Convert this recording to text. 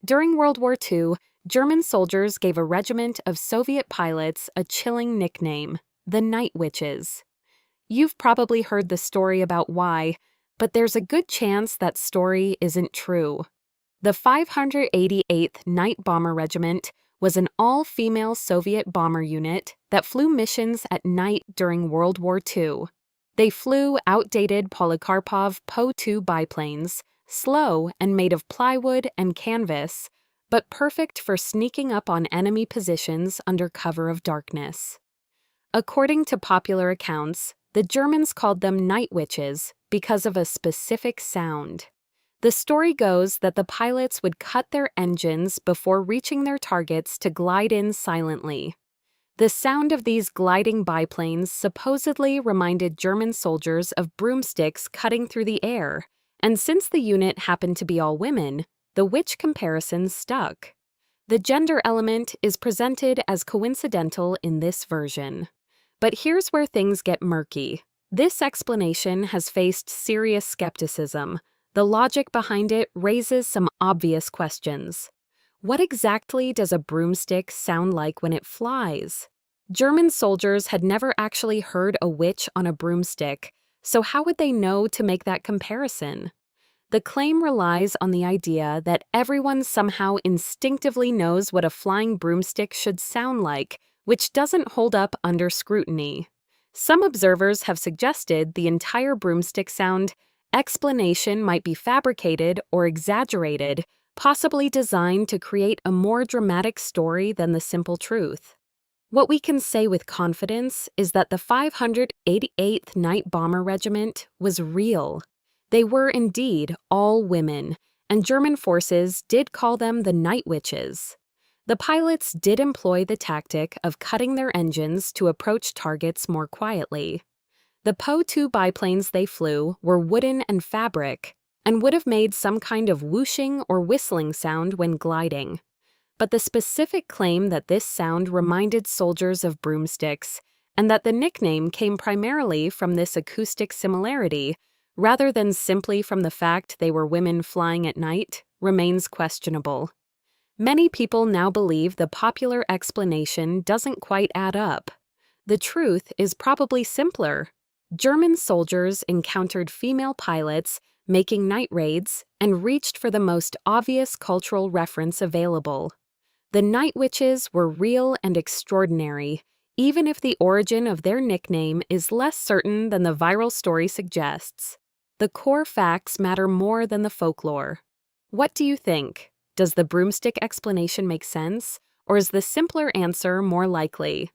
During World War II, German soldiers gave a regiment of Soviet pilots a chilling nickname, the Night Witches. You've probably heard the story about why, but there's a good chance that story isn't true. The 588th Night Bomber Regiment was an all-female Soviet bomber unit that flew missions at night during World War II. They flew outdated Polikarpov Po-2 biplanes, slow and made of plywood and canvas, but perfect for sneaking up on enemy positions under cover of darkness. According to popular accounts, the Germans called them night witches because of a specific sound. The story goes that the pilots would cut their engines before reaching their targets to glide in silently. The sound of these gliding biplanes supposedly reminded German soldiers of broomsticks cutting through the air, and since the unit happened to be all women, the witch comparison stuck. The gender element is presented as coincidental in this version. But here's where things get murky. This explanation has faced serious skepticism. The logic behind it raises some obvious questions. What exactly does a broomstick sound like when it flies? German soldiers had never actually heard a witch on a broomstick, so how would they know to make that comparison? The claim relies on the idea that everyone somehow instinctively knows what a flying broomstick should sound like, which doesn't hold up under scrutiny. Some observers have suggested the entire broomstick sound explanation might be fabricated or exaggerated, possibly designed to create a more dramatic story than the simple truth. What we can say with confidence is that the 588th Night Bomber Regiment was real. They were indeed all women, and German forces did call them the Night Witches. The pilots did employ the tactic of cutting their engines to approach targets more quietly. The Po-2 biplanes they flew were wooden and fabric, and would have made some kind of whooshing or whistling sound when gliding. But the specific claim that this sound reminded soldiers of broomsticks, and that the nickname came primarily from this acoustic similarity, rather than simply from the fact they were women flying at night, remains questionable. Many people now believe the popular explanation doesn't quite add up. The truth is probably simpler. German soldiers encountered female pilots making night raids and reached for the most obvious cultural reference available. The Night Witches were real and extraordinary, even if the origin of their nickname is less certain than the viral story suggests. The core facts matter more than the folklore. What do you think? Does the broomstick explanation make sense, or is the simpler answer more likely?